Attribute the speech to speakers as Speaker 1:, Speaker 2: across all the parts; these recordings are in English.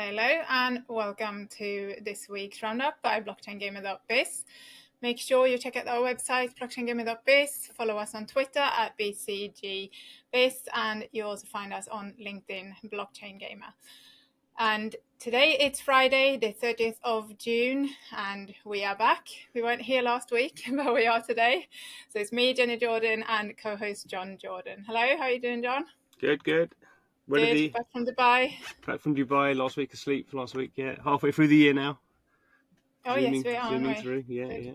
Speaker 1: Hello and welcome to this week's Roundup by blockchaingamer.biz. Make sure you check out our website, blockchaingamer.biz. Follow us on Twitter at BCGBiz, and you also find us on LinkedIn, Blockchain Gamer. And today it's Friday, the 30th of June, and we are back. We weren't here last week, but we are today. So it's me, Jenny Jordan, and co-host John Jordan. Hello, how are you doing, John?
Speaker 2: Good.
Speaker 1: Good, back from Dubai.
Speaker 2: Back from Dubai last week, asleep last week, yeah. Halfway through the year now.
Speaker 1: Yes, we are.
Speaker 2: Zooming through, yeah.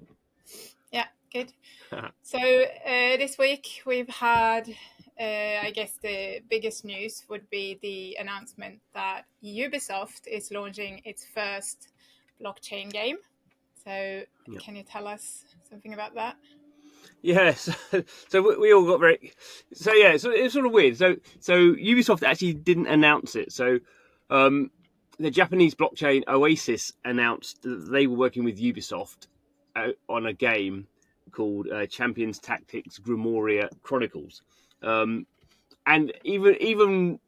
Speaker 1: Yeah, good. So this week we've had, I guess the biggest news would be the announcement that Ubisoft is launching its first blockchain game. So Can you tell us something about that?
Speaker 2: Yes, so we all got very. So yeah, so it's sort of weird. So Ubisoft actually didn't announce it. So the Japanese blockchain Oasis announced that they were working with Ubisoft on a game called Champions Tactics Grimoria Chronicles, and even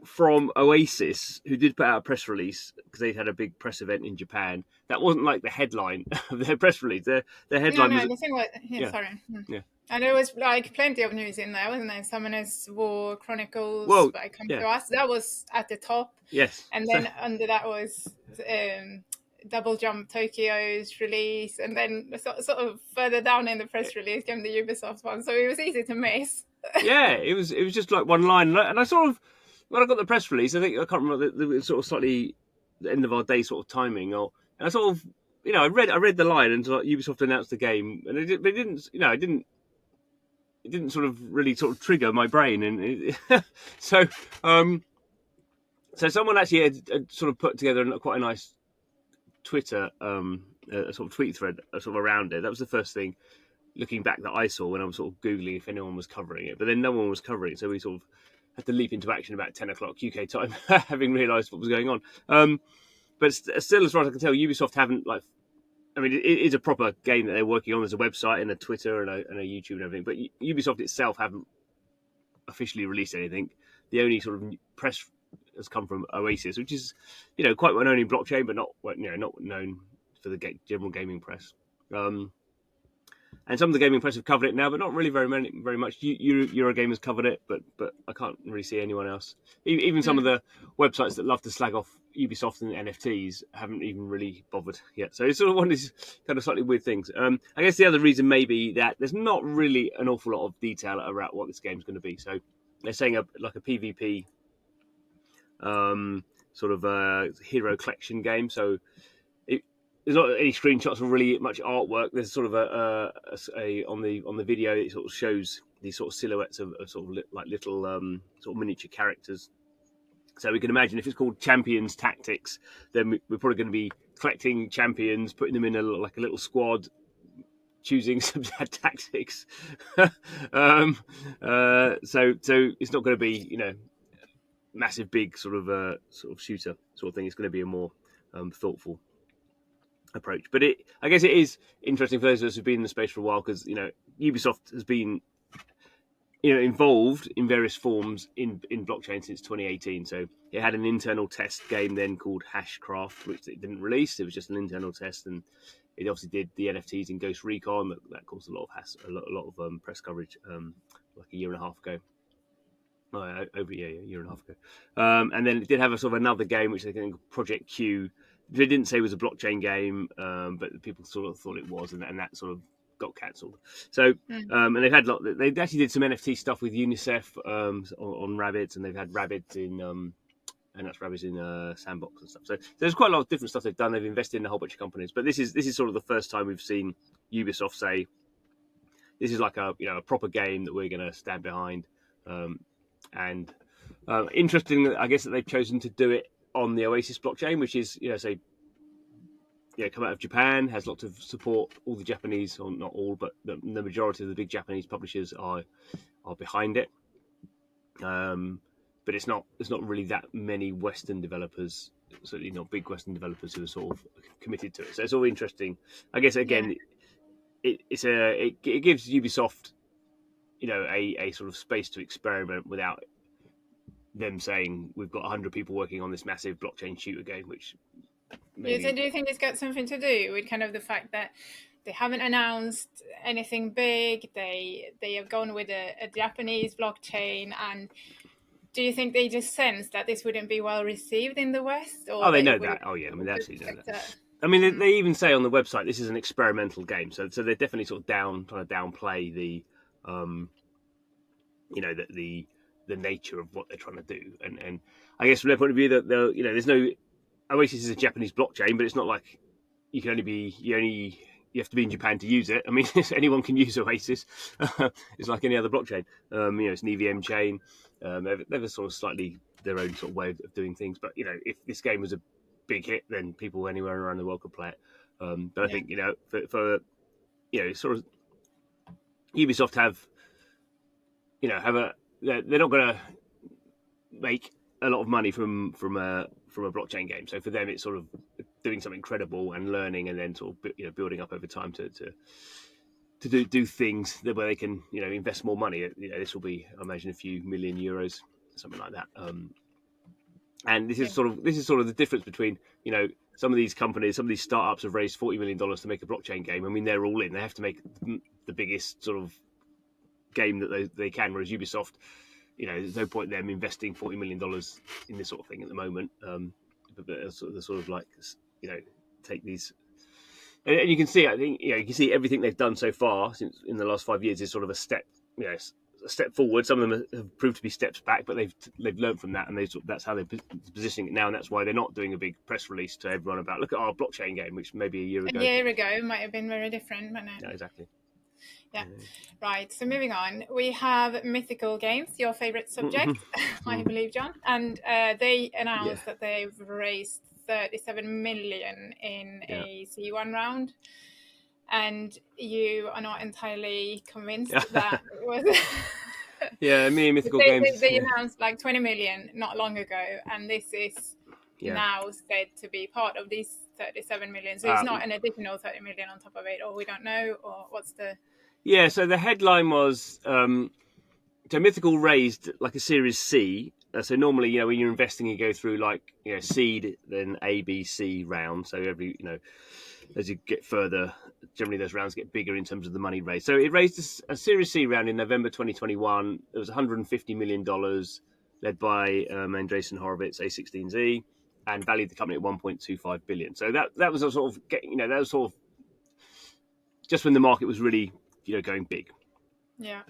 Speaker 2: from Oasis, who did put out a press release because they had a big press event in Japan. That wasn't like the headline of their press release. Their headline was.
Speaker 1: The thing was, sorry.
Speaker 2: Yeah.
Speaker 1: And there was like plenty of news in there, wasn't there? Summoners War Chronicles by Come to Us. That was at the top.
Speaker 2: Yes.
Speaker 1: And then under that was Double Jump Tokyo's release, and then sort of further down in the press release came the Ubisoft one. So it was easy to miss.
Speaker 2: Yeah, it was just like one line, and I sort of, when I got the press release, I can't remember the sort of slightly the end of our day sort of timing, and I sort of, I read the line and like Ubisoft announced the game, and it didn't sort of really sort of trigger my brain, and so someone actually had sort of put together quite a nice Twitter a sort of tweet thread sort of around it. That was the first thing looking back that I saw when I was sort of Googling if anyone was covering it, but then no one was covering it, so we sort of had to leap into action about 10 o'clock UK time, having realised what was going on. But still, as far as I can tell, Ubisoft haven't it is a proper game that they're working on. There's a website and a Twitter and a YouTube and everything, but Ubisoft itself haven't officially released anything. The only sort of press has come from Oasis, which is, quite well known in blockchain, but not known for the general gaming press. And some of the gaming press have covered it now, but not really very much. Eurogamer's covered it, but I can't really see anyone else. Even some of the websites that love to slag off Ubisoft and NFTs haven't even really bothered yet. So it's sort of one of these kind of slightly weird things. I guess the other reason may be that there's not really an awful lot of detail around what this game's going to be. So they're saying a PvP sort of a hero collection game. So there's not any screenshots or really much artwork. There's sort of a on the video. It sort of shows these sort of silhouettes of sort of like little sort of miniature characters. So we can imagine if it's called Champions Tactics, then we're probably going to be collecting champions, putting them in a little squad, choosing some tactics. So it's not going to be massive big sort of shooter sort of thing. It's going to be a more thoughtful approach, but I guess it is interesting for those of us who've been in the space for a while, because Ubisoft has been involved in various forms in blockchain since 2018. So it had an internal test game then called Hashcraft, which it didn't release. It was just an internal test, and it obviously did the NFTs in Ghost Recon. That caused a lot of press coverage like a year and a half ago. Over a year and a half ago. And then it did have a sort of another game which they think Project Q. They didn't say it was a blockchain game, but people sort of thought it was, and that sort of got cancelled. So, and they've had they actually did some NFT stuff with UNICEF on rabbits, and they've had rabbits in and that's rabbits in Sandbox and stuff. So there's quite a lot of different stuff they've done. They've invested in a whole bunch of companies, but this is sort of the first time we've seen Ubisoft say this is like a proper game that we're going to stand behind. And interesting, I guess, that they've chosen to do it on the Oasis blockchain, which is, come out of Japan, has lots of support. All the Japanese, or not all, but the majority of the big Japanese publishers are behind it. But it's not really that many Western developers, certainly not big Western developers, who are sort of committed to it. So it's all interesting. I guess again, it gives Ubisoft, a sort of space to experiment without them saying we've got 100 people working on this massive blockchain shooter game, which
Speaker 1: Yeah, so
Speaker 2: maybe.
Speaker 1: do you think it's got something to do with kind of the fact that they haven't announced anything big? They have gone with a Japanese blockchain, and do you think they just sensed that this wouldn't be well received in the West, or
Speaker 2: Oh, they
Speaker 1: that
Speaker 2: know
Speaker 1: it
Speaker 2: that.
Speaker 1: wouldn't
Speaker 2: Oh, yeah. I mean, they
Speaker 1: be
Speaker 2: absolutely know that.
Speaker 1: accepted?
Speaker 2: I mean, they even say on the website this is an experimental game, so they're definitely sort of trying to downplay the, the nature of what they're trying to do, and I guess from their point of view that there's no Oasis is a Japanese blockchain, but it's not like you can only be you have to be in Japan to use it. I mean, anyone can use Oasis. It's like any other blockchain. It's an EVM chain. They're sort of slightly their own sort of way of doing things. But if this game was a big hit, then people anywhere around the world could play it. But I
Speaker 1: Yeah,
Speaker 2: think for sort of Ubisoft have a they're not going to make a lot of money from a blockchain game. So for them, it's sort of doing something credible and learning, and then sort of building up over time to do things where they can invest more money. This will be, I imagine, a few million euros, something like that. And
Speaker 1: yeah,
Speaker 2: this is sort of the difference between some of these companies, some of these startups have raised $40 million to make a blockchain game. I mean, they're all in. They have to make the biggest sort of game that they can. Whereas Ubisoft, there's no point in them investing $40 million in this sort of thing at the moment. But they're sort of like take these, and you can see. I think you can see everything they've done so far since in the last 5 years is sort of a step, a step forward. Some of them have proved to be steps back, but they've learned from that, and that's how they're positioning it now, and that's why they're not doing a big press release to everyone about look at our blockchain game, which maybe a year
Speaker 1: a
Speaker 2: ago.
Speaker 1: year ago it might have been very different, but no.
Speaker 2: Yeah, exactly.
Speaker 1: Yeah, right. So moving on, we have Mythical Games, your favorite subject, I believe, John, and they
Speaker 2: Yeah,
Speaker 1: announced that they've raised 37 million in
Speaker 2: yeah,
Speaker 1: a C1 round, and you are not entirely convinced that it was.
Speaker 2: yeah. Me and Mythical Games.
Speaker 1: They announced like 20 million not long ago, and this is
Speaker 2: Yeah.
Speaker 1: now said to be part of these 37 million. So it's
Speaker 2: Uh,
Speaker 1: not an additional 30 million on top of it, or we don't know, or what's the.
Speaker 2: yeah. So the headline was so Mythical raised like a Series C. So normally, when you're investing, you go through like seed, then A, B, C round. So every as you get further, generally those rounds get bigger in terms of the money raised. So it raised a Series C round in November 2021. It was $150 million, led by Andreessen Horowitz, A16Z, and valued the company at 1.25 billion. So that was a sort of that was sort of just when the market was really going big.
Speaker 1: Yeah.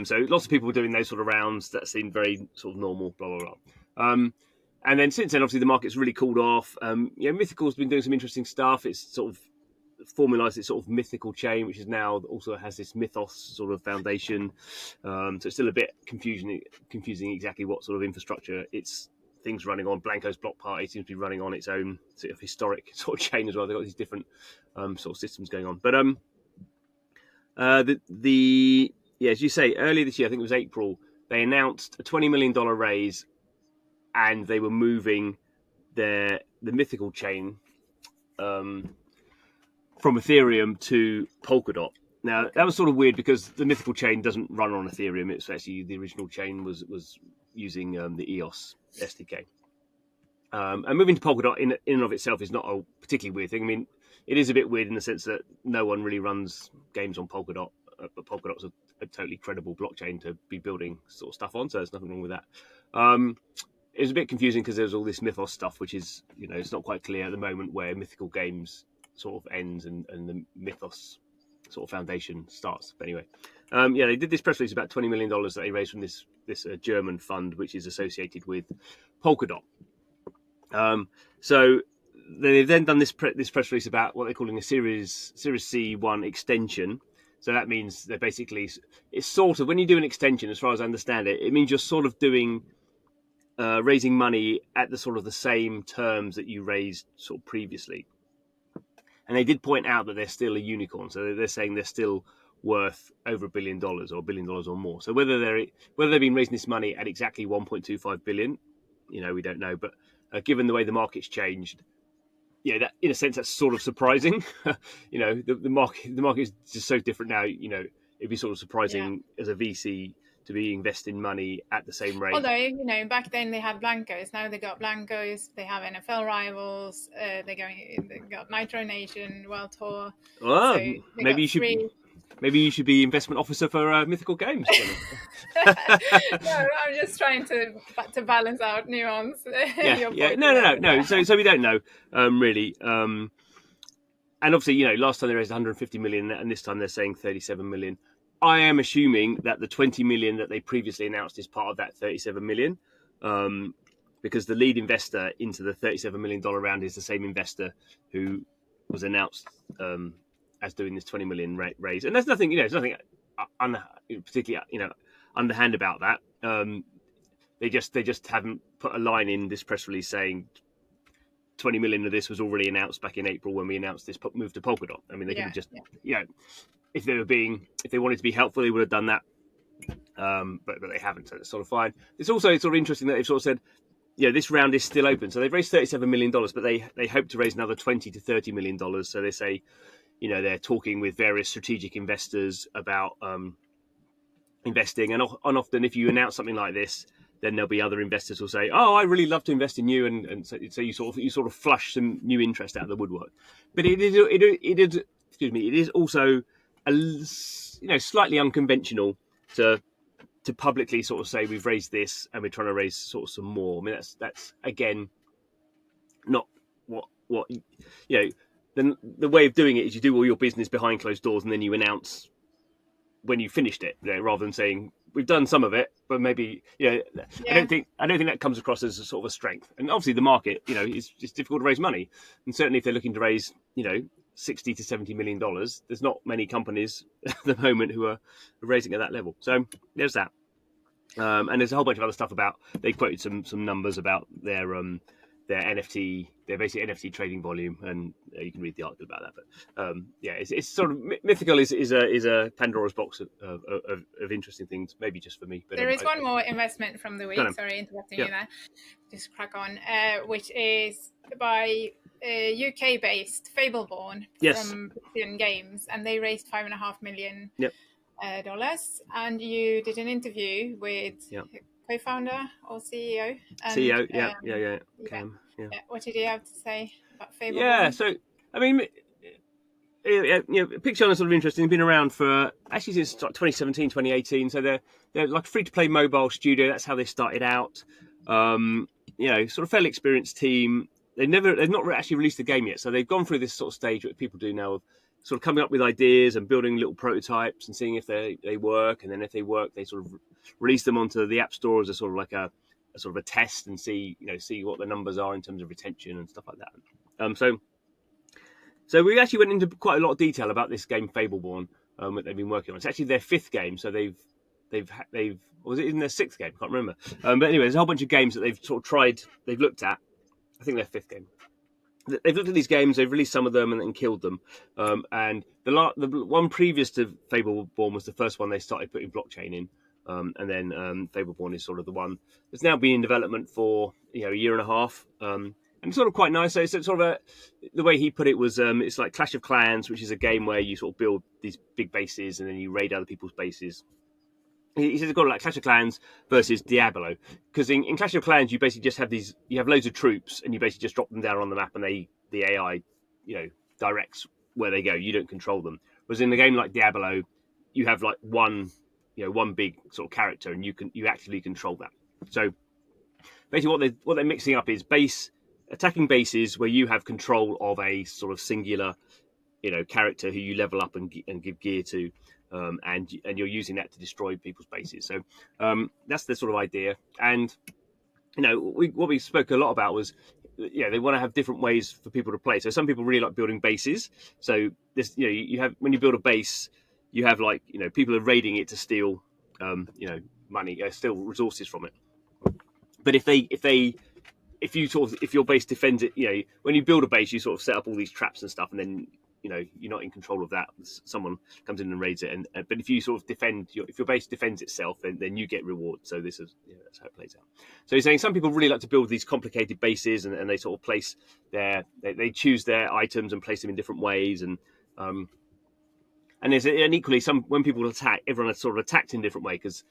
Speaker 2: So lots of people were doing those sort of rounds that seemed very sort of normal, blah blah blah. And then since then, obviously the market's really cooled off. Mythical's been doing some interesting stuff. It's sort of formalized its sort of mythical chain, which is now also has this mythos sort of foundation. So it's still a bit confusing exactly what sort of infrastructure it's things running on. Blanco's block party seems to be running on its own sort of historic sort of chain as well. They've got these different sort of systems going on, but as you say, earlier this year, I think it was April, they announced a $20 million raise, and they were moving the Mythical chain from Ethereum to Polkadot. Now
Speaker 1: Okay.
Speaker 2: that was sort of weird because the Mythical chain doesn't run on Ethereum. It's actually the original chain was using the EOS SDK. And moving to Polkadot in and of itself is not a particularly weird thing. I mean, it is a bit weird in the sense that no one really runs games on Polkadot, but Polkadot's a totally credible blockchain to be building sort of stuff on, so there's nothing wrong with that. It was a bit confusing because there's all this Mythos stuff, which is, it's not quite clear at the moment where Mythical Games sort of ends and the Mythos sort of foundation starts. But anyway, they did this press release about $20 million that they raised from this German fund, which is associated with Polkadot. So they've then done this press release about what they're calling a Series C1 extension. So that means they're basically, it's sort of, when you do an extension, as far as I understand it, it means you're sort of doing raising money at the sort of the same terms that you raised sort of previously. And they did point out that they're still a unicorn, so they're saying they're still worth over $1 billion or $1 billion or more. So whether they've been raising this money at exactly 1.25 billion, we don't know. But given the way the market's changed, that in a sense that's sort of surprising. The market is just so different now. It'd be sort of
Speaker 1: Yeah.
Speaker 2: surprising as a VC to be investing money at the same rate.
Speaker 1: Although, you know, back then they had blancos. Now they got blancos. They have NFL rivals. They got Nitro Nation World Tour.
Speaker 2: Well,
Speaker 1: So they
Speaker 2: maybe
Speaker 1: got
Speaker 2: you should.
Speaker 1: three.
Speaker 2: Maybe you should be investment officer for Mythical Games.
Speaker 1: No, I'm just trying to balance out nuance.
Speaker 2: Yeah,
Speaker 1: Your
Speaker 2: yeah.
Speaker 1: point
Speaker 2: No. So we don't know, really. And obviously, you know, last time they raised 150 million, and this time they're saying 37 million. I am assuming that the 20 million that they previously announced is part of that 37 million, because the lead investor into the $37 million round is the same investor who was announced as doing this 20 million raise. And there's nothing, you know, there's nothing particularly, you know, underhand about that. They just haven't put a line in this press release saying 20 million of this was already announced back in April when we announced this move to Polkadot. I mean, they could have just, you know, if they wanted to be helpful, they would have done that. But they haven't, so it's sort of fine. It's also sort of interesting that they've sort of said, you know, this round is still open. So they've raised $37 million, but they hope to raise another $20 to $30 million. So they say, you know, they're talking with various strategic investors about investing. And often if you announce something like this, then there'll be other investors who'll say, "Oh, I really love to invest in you," and so you sort of flush some new interest out of the woodwork. But it is also slightly unconventional to publicly sort of say we've raised this and we're trying to raise sort of some more. I mean, that's again not what the way of doing it is you do all your business behind closed doors and then you announce when you finished it, rather than saying we've done some of it, but maybe I don't think that comes across as a sort of a strength. And obviously the market, it's difficult to raise money, and certainly if they're looking to raise $60 to $70 million, there's not many companies at the moment who are raising at that level. So there's that. And there's a whole bunch of other stuff about, they quoted some numbers about their NFT, their basic NFT trading volume, and you can read the article about that. But it's sort of Mythical is a Pandora's box of interesting things, maybe just for me. But
Speaker 1: there is one more investment from the week. Sorry, interrupting you there. Just crack on. Which is by UK-based Fableborn from Pixion Games, and they raised $5.5 million. Dollars, and you did an interview with co-founder or CEO. And, what did you have to say about Fableborn?
Speaker 2: Yeah, so I mean, Pixion is sort of interesting. They've been around for actually since 2017, 2018. So they're like a free-to-play mobile studio. That's how they started out. Sort of fairly experienced team. They've not actually released a game yet, so they've gone through this sort of stage that people do now of sort of coming up with ideas and building little prototypes and seeing if they work, and then if they work, they sort of release them onto the App Store as a sort of like a sort of a test and see what the numbers are in terms of retention and stuff like that. So we actually went into quite a lot of detail about this game Fableborn that they've been working on. It's actually their fifth game, so they've was it in their sixth game? I can't remember. But anyway, there's a whole bunch of games that they've sort of tried, they've looked at. I think their fifth game. They've looked at these games, they've released some of them and then killed them. And the one previous to Fableborn was the first one they started putting blockchain in. And then Fableborn is sort of the one that's now been in development for a year and a half. And it's sort of quite nice. So it's sort of the way he put it was it's like Clash of Clans, which is a game where you sort of build these big bases and then you raid other people's bases. He says it's got like Clash of Clans versus Diablo, because in Clash of Clans you basically just have you have loads of troops and you basically just drop them down on the map and the AI directs where they go. You don't control them. Whereas in a game like Diablo, you have like one big sort of character and you actually control that. So basically what they're mixing up is attacking bases where you have control of a sort of singular character who you level up and give gear to. And you're using that to destroy people's bases. So that's the sort of idea. And what we spoke a lot about was they want to have different ways for people to play. So some people really like building bases. So this you have, when you build a base, you have like people are raiding it to steal money, steal resources from it. But if your base defends it, when you build a base, you sort of set up all these traps and stuff, and then you're not in control of that. Someone comes in and raids it, but if you sort of if your base defends itself, then you get reward. So this is that's how it plays out. So he's saying some people really like to build these complicated bases, and they sort of place they choose their items and place them in different ways, and equally when people attack, everyone is sort of attacked in a different way, because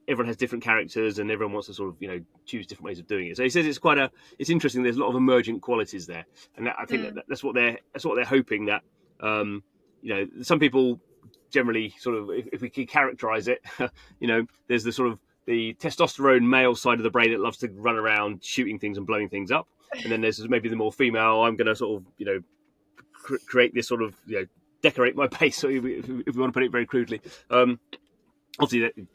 Speaker 2: everyone has different characters and everyone wants to sort of choose different ways of doing it. So he says it's interesting. There's a lot of emergent qualities there, and I think that's what they're hoping that some people generally sort of, if we could characterize it, there's the sort of the testosterone male side of the brain that loves to run around shooting things and blowing things up, and then there's maybe the more female. I'm going to sort of create this sort of decorate my base, if we want to put it very crudely. Obviously,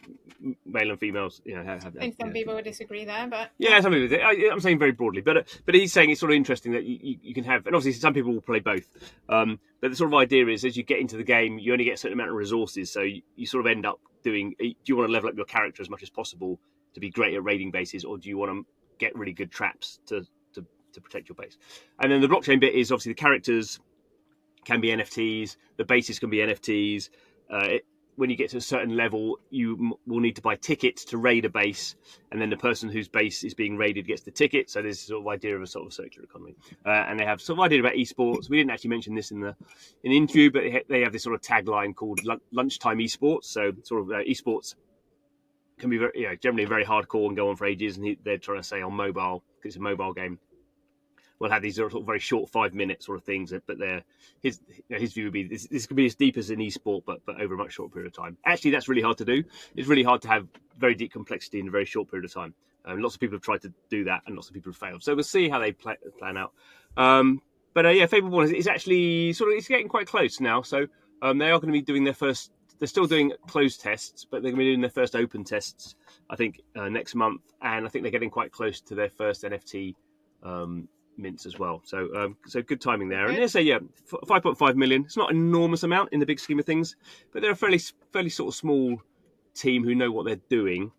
Speaker 2: male and females, have.
Speaker 1: I think some people would disagree there, but
Speaker 2: some people. I'm saying very broadly, but he's saying it's sort of interesting that you can have, and obviously some people will play both. But the sort of idea is, as you get into the game, you only get a certain amount of resources, so you sort of end up doing. Do you want to level up your character as much as possible to be great at raiding bases, or do you want to get really good traps to protect your base? And then the blockchain bit is obviously the characters can be NFTs, the bases can be NFTs. When you get to a certain level, you will need to buy tickets to raid a base, and then the person whose base is being raided gets the ticket. So there's sort of idea of a sort of circular economy, and they have sort of idea about esports. We didn't actually mention this in the interview, but they have this sort of tagline called lunchtime esports. So sort of esports can be very, generally very hardcore and go on for ages, and they're trying to say on mobile, because it's a mobile game, we'll have these sort of very short 5-minute sort of things, but his view would be this could be as deep as an esport, but over a much shorter period of time. Actually, that's really hard to do. It's really hard to have very deep complexity in a very short period of time. Lots of people have tried to do that, and lots of people have failed. So we'll see how they plan out. Fable Born is actually it's getting quite close now. So they are going to be doing their first. They're still doing closed tests, but they're going to be doing their first open tests, I think, next month, and I think they're getting quite close to their first NFT. Mints as well, so good timing there. And they say 5.5 million. It's not an enormous amount in the big scheme of things, but they're a fairly sort of small team who know what they're doing.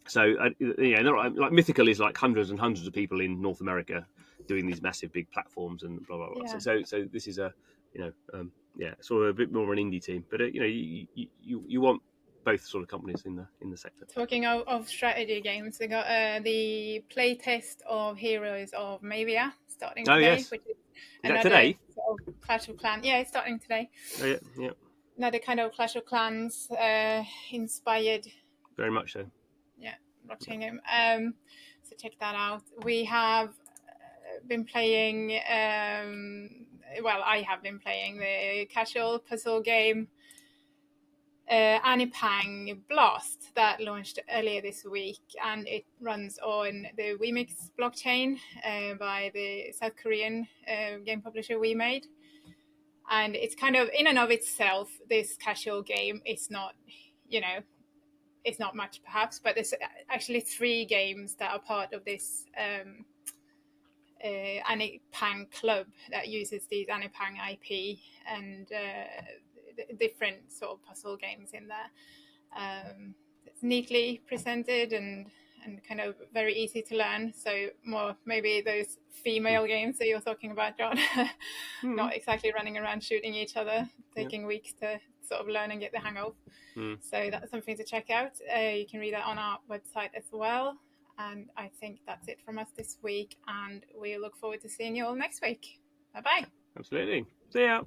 Speaker 2: So like Mythical is like hundreds and hundreds of people in North America doing these massive big platforms and blah blah blah. Yeah. So this is sort of a bit more of an indie team, but you want both sort of companies in the sector.
Speaker 1: Talking of strategy games, they got the playtest of Heroes of Mavia starting today.
Speaker 2: Yes.
Speaker 1: Which is
Speaker 2: that today?
Speaker 1: Sort of Clash of Clans. Yeah, it's starting today.
Speaker 2: Oh, yeah.
Speaker 1: Another kind of Clash of Clans inspired.
Speaker 2: Very much so.
Speaker 1: Yeah, blockchain game. So check that out. We have been playing. I have been playing the casual puzzle game. Anipang Blast that launched earlier this week, and it runs on the WeMix blockchain by the South Korean game publisher WeMade. And it's kind of, in and of itself, this casual game, it's not much perhaps, but there's actually 3 games that are part of this Anipang club that uses these Anipang IP and different sort of puzzle games in there. It's neatly presented and kind of very easy to learn. So more maybe those female games that you're talking about, John. Not exactly running around shooting each other, taking weeks to sort of learn and get the hang of. So that's something to check out. You can read that on our website as well. And I think that's it from us this week. And we look forward to seeing you all next week. Bye-bye.
Speaker 2: Absolutely. See ya.